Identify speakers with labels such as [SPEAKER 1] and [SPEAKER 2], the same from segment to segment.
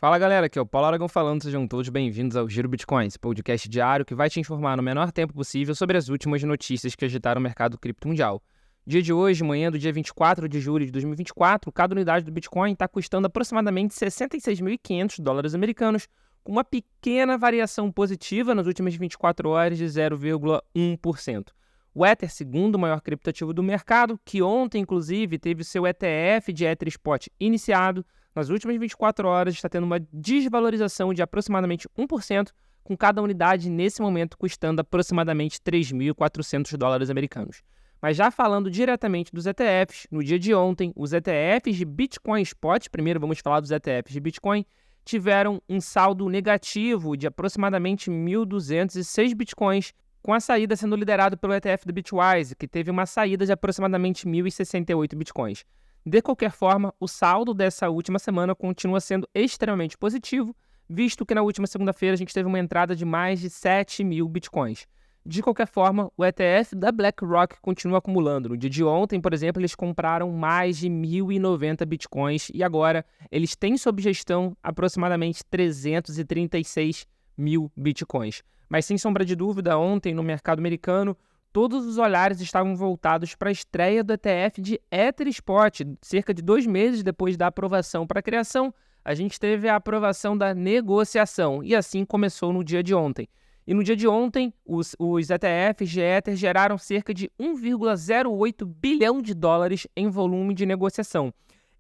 [SPEAKER 1] Fala galera, aqui é o Paulo Aragão falando, sejam todos bem-vindos ao Giro Bitcoins, podcast diário que vai te informar no menor tempo possível sobre as últimas notícias que agitaram o mercado cripto mundial. Dia de hoje, manhã do dia 24 de julho de 2024, cada unidade do Bitcoin está custando aproximadamente $66.500 americanos, com uma pequena variação positiva nas últimas 24 horas de 0,1%. O Ether, segundo maior criptoativo do mercado, que ontem inclusive teve seu ETF de Ether Spot iniciado, nas últimas 24 horas está tendo uma desvalorização de aproximadamente 1%, com cada unidade nesse momento custando aproximadamente $3.400 americanos. Mas já falando diretamente dos ETFs, no dia de ontem, os ETFs de Bitcoin Spot, primeiro vamos falar dos ETFs de Bitcoin, tiveram um saldo negativo de aproximadamente 1.206 Bitcoins, com a saída sendo liderado pelo ETF do Bitwise, que teve uma saída de aproximadamente 1.068 Bitcoins. De qualquer forma, o saldo dessa última semana continua sendo extremamente positivo, visto que na última segunda-feira a gente teve uma entrada de mais de 7.000 Bitcoins. De qualquer forma, o ETF da BlackRock continua acumulando. No dia de ontem, por exemplo, eles compraram mais de 1.090 Bitcoins e agora eles têm sob gestão aproximadamente 336 mil Bitcoins. Mas sem sombra de dúvida, ontem no mercado americano, todos os olhares estavam voltados para a estreia do ETF de Ether Spot. Cerca de 2 meses depois da aprovação para a criação, a gente teve a aprovação da negociação, e assim começou no dia de ontem. E no dia de ontem, os ETFs de Ether geraram cerca de 1,08 bilhão de dólares em volume de negociação.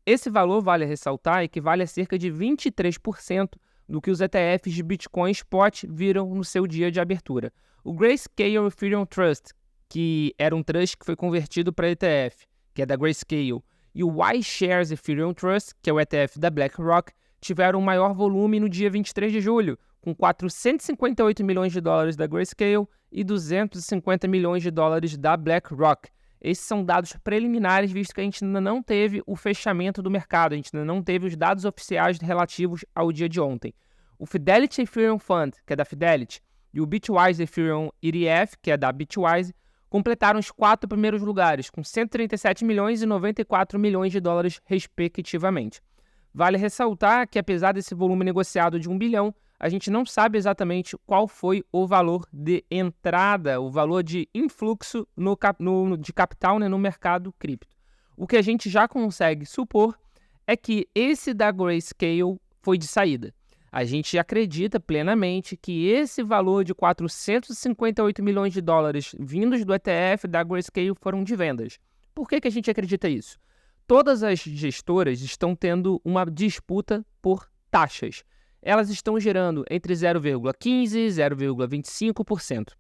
[SPEAKER 1] Esse valor, vale ressaltar, equivale a cerca de 23% do que os ETFs de Bitcoin Spot viram no seu dia de abertura. O Grayscale Ethereum Trust, que era um trust que foi convertido para ETF, que é da Grayscale, e o iShares Ethereum Trust, que é o ETF da BlackRock, tiveram um maior volume no dia 23 de julho, com 458 milhões de dólares da Grayscale e 250 milhões de dólares da BlackRock. Esses são dados preliminares, visto que a gente ainda não teve o fechamento do mercado, a gente ainda não teve os dados oficiais relativos ao dia de ontem. O Fidelity Ethereum Fund, que é da Fidelity, e o Bitwise Ethereum ETF, que é da Bitwise, completaram os 4 primeiros lugares, com 137 milhões e 94 milhões de dólares, respectivamente. Vale ressaltar que, apesar desse volume negociado de 1 bilhão, a gente não sabe exatamente qual foi o valor de entrada, o valor de influxo de capital, no mercado cripto. O que a gente já consegue supor é que esse da Grayscale foi de saída. A gente acredita plenamente que esse valor de 458 milhões de dólares vindos do ETF da Grayscale foram de vendas. Por que a gente acredita isso? Todas as gestoras estão tendo uma disputa por taxas. Elas estão gerando entre 0,15% e 0,25%,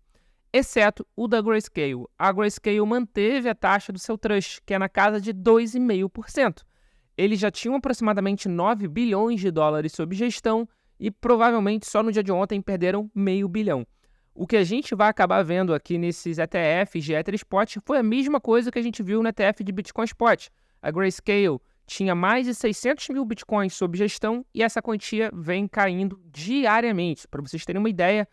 [SPEAKER 1] exceto o da Grayscale. A Grayscale manteve a taxa do seu trust, que é na casa de 2,5%. Eles já tinham aproximadamente 9 bilhões de dólares sob gestão e provavelmente só no dia de ontem perderam meio bilhão. O que a gente vai acabar vendo aqui nesses ETFs de Ether Spot foi a mesma coisa que a gente viu no ETF de Bitcoin Spot. A Grayscale tinha mais de 600 mil Bitcoins sob gestão e essa quantia vem caindo diariamente. Para vocês terem uma ideia,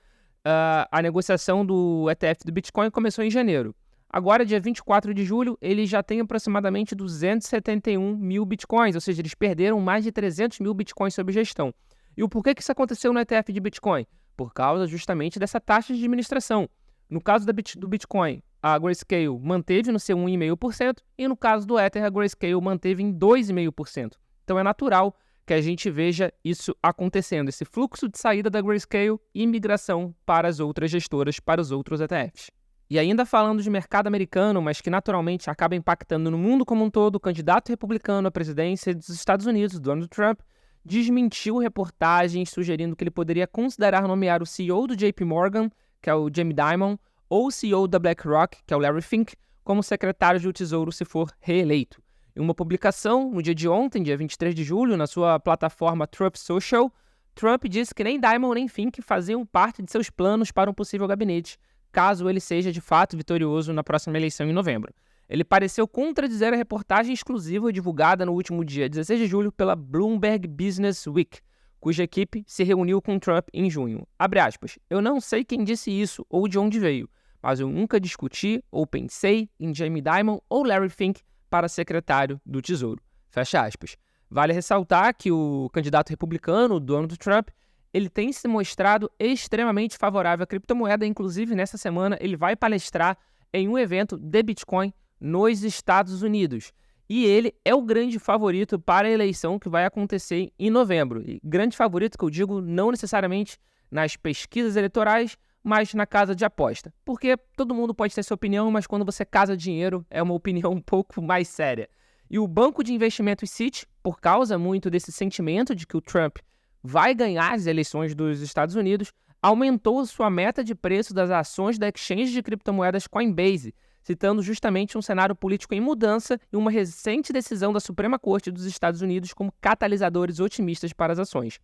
[SPEAKER 1] a negociação do ETF do Bitcoin começou em janeiro. Agora, dia 24 de julho, ele já tem aproximadamente 271 mil Bitcoins, ou seja, eles perderam mais de 300 mil Bitcoins sob gestão. E o porquê que isso aconteceu no ETF de Bitcoin? Por causa justamente dessa taxa de administração. No caso do Bitcoin, a Grayscale manteve no seu 1,5% e no caso do Ether, a Grayscale manteve em 2,5%. Então é natural que a gente veja isso acontecendo, esse fluxo de saída da Grayscale e migração para as outras gestoras, para os outros ETFs. E ainda falando de mercado americano, mas que naturalmente acaba impactando no mundo como um todo, o candidato republicano à presidência dos Estados Unidos, Donald Trump, desmentiu reportagens sugerindo que ele poderia considerar nomear o CEO do JP Morgan, que é o Jamie Dimon, ou o CEO da BlackRock, que é o Larry Fink, como secretário do Tesouro se for reeleito. Em uma publicação no dia de ontem, dia 23 de julho, na sua plataforma Truth Social, Trump disse que nem Dimon nem Fink faziam parte de seus planos para um possível gabinete, caso ele seja de fato vitorioso na próxima eleição em novembro. Ele pareceu contradizer a reportagem exclusiva divulgada no último dia 16 de julho pela Bloomberg Business Week, cuja equipe se reuniu com Trump em junho. Abre aspas, eu não sei quem disse isso ou de onde veio, mas eu nunca discuti ou pensei em Jamie Dimon ou Larry Fink para secretário do Tesouro. Fecha aspas. Vale ressaltar que o candidato republicano, Donald Trump, ele tem se mostrado extremamente favorável à criptomoeda. Inclusive, nessa semana, ele vai palestrar em um evento de Bitcoin nos Estados Unidos. E ele é o grande favorito para a eleição que vai acontecer em novembro. E grande favorito que eu digo não necessariamente nas pesquisas eleitorais, mas na casa de aposta. Porque todo mundo pode ter sua opinião, mas quando você casa dinheiro, é uma opinião um pouco mais séria. E o banco de investimentos Citi, por causa muito desse sentimento de que o Trump vai ganhar as eleições dos Estados Unidos, aumentou sua meta de preço das ações da exchange de criptomoedas Coinbase, citando justamente um cenário político em mudança e uma recente decisão da Suprema Corte dos Estados Unidos como catalisadores otimistas para as ações.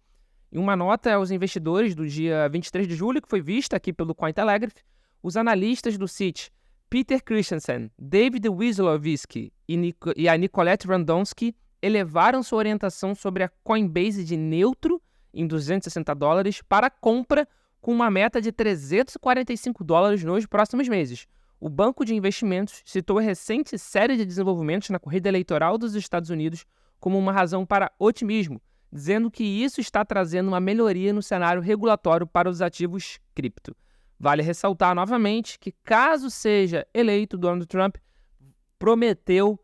[SPEAKER 1] Em uma nota aos investidores do dia 23 de julho, que foi vista aqui pelo Cointelegraph, os analistas do Citi, Peter Christensen, David Wieslowski e a Nicolette Randonsky, elevaram sua orientação sobre a Coinbase de neutro em $260 para compra com uma meta de $345 nos próximos meses. O banco de investimentos citou a recente série de desenvolvimentos na corrida eleitoral dos Estados Unidos como uma razão para otimismo, dizendo que isso está trazendo uma melhoria no cenário regulatório para os ativos cripto. Vale ressaltar novamente que, caso seja eleito, Donald Trump prometeu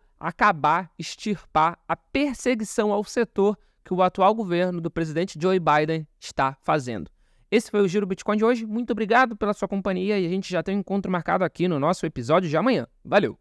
[SPEAKER 1] extirpar a perseguição ao setor que o atual governo do presidente Joe Biden está fazendo. Esse foi o Giro Bitcoin de hoje. Muito obrigado pela sua companhia e a gente já tem um encontro marcado aqui no nosso episódio de amanhã. Valeu!